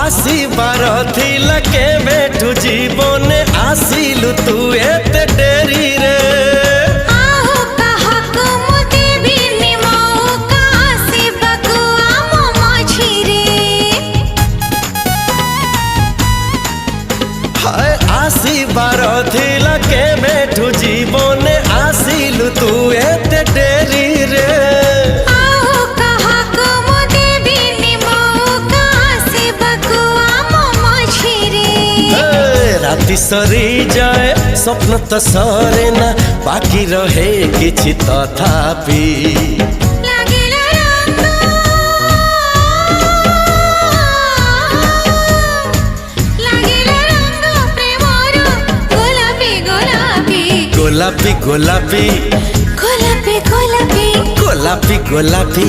आसीबार थिला केबेठु जीवने आसिलु तू एते डेरी रे। आसीबार थिला केबेठु जीवने आसिलु तू एते डेरी रे। राति सरी जाए स्वप्न तो सरे ना बाकी रहे किछि तथापि। गोलापी गोलापी गोलापी गोलापी गोलापी गोलापी